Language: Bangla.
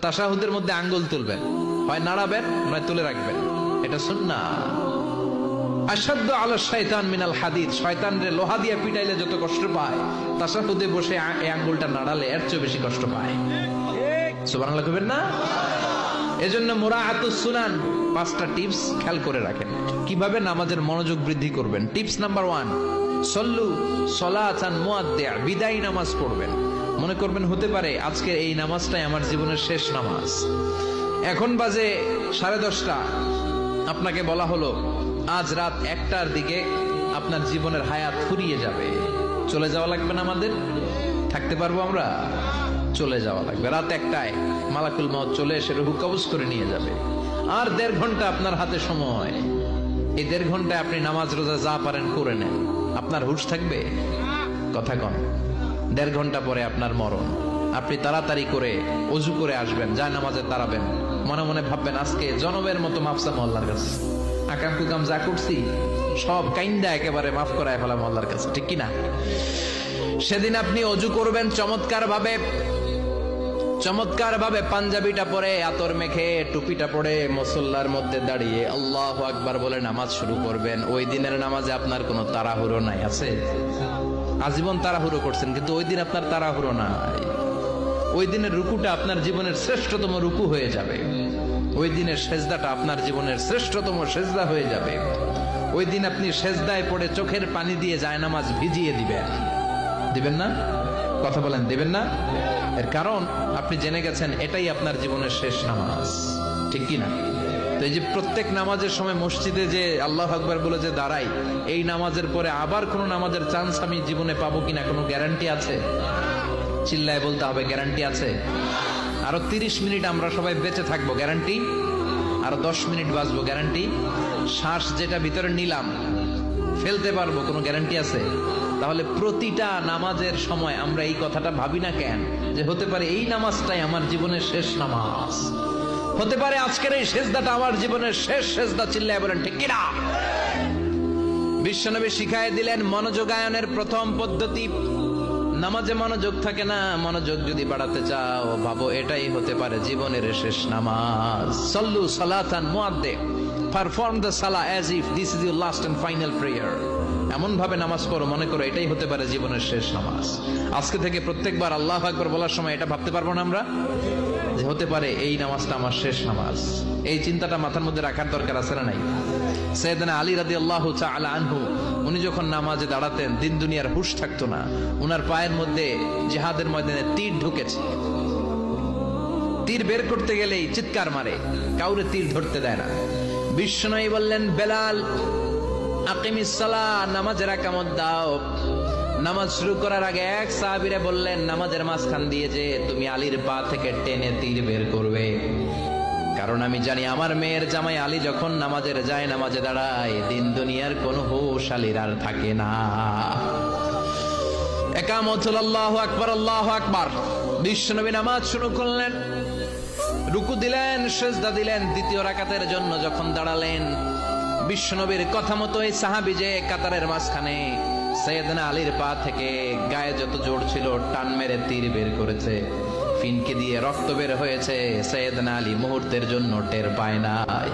তাশাহুদের মধ্যে আঙ্গুল তুলবেন, হয় নাড়াবেন নয় তুলে রাখবেন, এটা সুন্নাহ। আশাদ্দ আলা শাইতান মিনাল হাদিদ, শয়তানরে লোহা দিয়ে পিটাইলে যত কষ্ট পায়, তাশাহুদে বসে এই আঙ্গুলটা নাড়ালে এর চেয়ে বেশি কষ্ট পায়। সুবহানাল্লাহ কইবেন না? এজন্য মুরাআতুস সুনান, 5টা টিপস খেয়াল করে রাখেন কিভাবে নামাজের মনোযোগ বৃদ্ধি করবেন। টিপস নাম্বার 1, সল্লু সলাতান মুআদ্দিয়া, বিদায়ী নামাজ পড়বেন। মনে করবেন হতে পারে আজকের এই নামাজটাই আমার জীবনের শেষ নামাজ। এখন বাজে 10:30, আপনাকে বলা হলো আজ রাত 1টার দিকে আপনার জীবনের হায়াত ফুরিয়ে যাবে, চলে যাওয়া লাগবে না, আমাদের থাকতে পারবো আমরা? চলে যাওয়া লাগবে। রাত 1টায় মালাকুল মউত চলে এসে রূহ কবজ করে নিয়ে যাবে। আর 1.5 ঘন্টা আপনার হাতে সময়। এই 1.5 ঘন্টায় আপনি নামাজ রোজা যা পারেন করে নেন, আপনার হুঁশ থাকবে? কথা কন। 1.5 ঘন্টা পরে আপনার মরণ। আপনি তাড়াতাড়ি করে ওযু করে আসবেন, যায় নামাজে দাঁড়াবেন, মনে মনে ভাববেন আজকে জনমের মতো মাফ চাবো আল্লাহর কাছে, আকাম কুকাম যা করছি সব কাইন্দা একেবারে মাফ করায় ফেলাম আল্লাহর কাছে, ঠিক কিনা? সেদিন আপনি ওযু করবেন চমৎকার ভাবে পাঞ্জাবিটা পরে, আতর মেখে, টুপিটা পরে মুসল্লার মধ্যে দাঁড়িয়ে আল্লাহু আকবার বলে নামাজ শুরু করবেন। ওই দিনের নামাজে আপনার কোনো তাড়াহুড়ো নাই, আছে? আজীবন তাড়াহুড়ো করছেন, কিন্তু ওই দিন আপনার তাড়াহুড়ো নাই। ওই দিনের রুকুটা আপনার জীবনের শ্রেষ্ঠতম রুকু হয়ে যাবে। ওই দিনের সেজদাটা আপনার জীবনের শ্রেষ্ঠতম সেজদা হয়ে যাবে। ওই দিন আপনি সেজদায় পড়ে চোখের পানি দিয়ে জায়নামাজ ভিজিয়ে দিবেন না? কথা বলেন, দিবেন না? এর কারণ আপনি জেনে গেছেন এটাই আপনার জীবনের শেষ নামাজ, ঠিক কিনা? তো এই যে প্রত্যেক নামাজের সময় মসজিদে যে আল্লাহু আকবার বলে যে দাঁড়াই, এই নামাজের পরে আবার কোন নামাজের চান্স আমি জীবনে পাবো কিনা কোনো গ্যারান্টি আছে? চিল্লায় বলতে হবে, গ্যারান্টি আছে? আরো 30 মিনিট আমরা সবাই বেঁচে থাকবো, গ্যারান্টি? আরো 10 মিনিট বাঁচবো, গ্যারান্টি? শ্বাস যেটা ভিতরে নিলাম ফেলতে পারবো, কোনো গ্যারান্টি আছে? তাহলে প্রতিটা নামাজের সময় আমরা এই কথাটা ভাবি না কেন যে হতে পারে এই নামাজটাই আমার জীবনের শেষ নামাজ, হতে পারে আজকের এই সেজদাটা আমার জীবনের শেষ সেজদা। চিল্লায় বলেন ঠিক কিনা? বিশ্বনবী শিখায় দিলেন মনোযোগায়নের প্রথম পদ্ধতি। নামাজে মনোযোগ থাকে না, মনোযোগ যদি বাড়াতে চাও ভাবো এটাই হতে পারে জীবনের শেষ নামাজ। সল্লু সালাতান মুআদ্দিয়া, পারফর্ম দ্য সালাহ as if this is your last and final prayer. এমন ভাবে নামাজ পড়ো মনে করো এটাই হতে পারে জীবনের শেষ নামাজ। আজকে থেকে প্রত্যেকবার আল্লাহু আকবার বলার সময় এটা ভাবতে পারবো না আমরা যে হতে পারে এই নামাজটা আমার শেষ নামাজ। এই চিন্তাটা মাথার মধ্যে রাখার দরকার আছে না নাই? সাইয়েদনা আলী রাদিয়াল্লাহু তাআলা আনহু, উনি যখন নামাজে দাঁড়াতেন দিন দুনিয়ার হুঁশ থাকতো না। উনার পায়ের মধ্যে জিহাদের ময়দানে তীর ঢুকেছে, তীর বের করতে গেলেই চিৎকার মারে, কাউরে তীর ধরতে দেয় না। বিশ্বনবী বললেন, বেলাল আকিমিস সালাহ, নামাজের একামত দাও। নামাজ শুরু করার আগে এক সাহাবীরে বললেন, নামাজের মাঝখান দিয়ে যে তুমি আলীর পা থেকে টেনে তীর বের করবে, কারণ আমি জানি আমার মেয়ের জামাই আলী যখন নামাজের যায় নামাজে দাঁড়ায় দিন দুনিয়ার কোন হুঁশ আলীর আর থাকে না। একামত হলো আল্লাহু আকবার, আল্লাহু আকবার। বিশ্বনবী নামাজ শুরু করলেন, রুকু দিলেন, সিজদা দিলেন। দ্বিতীয় রাকাতের জন্য যখন দাঁড়ালেন, বিশ্বনবীর কথা মতো এই সাহাবী যে কাতারের মাঝখানে সাইয়েদনা আলীর পা থেকে গায়ে যত জোর ছিল টান মেরে তীর বের করেছে, ফিনকে দিয়ে রক্ত বের হয়েছে। সাইয়েদনা আলী মুহূর্তের জন্য টের পায় নাই।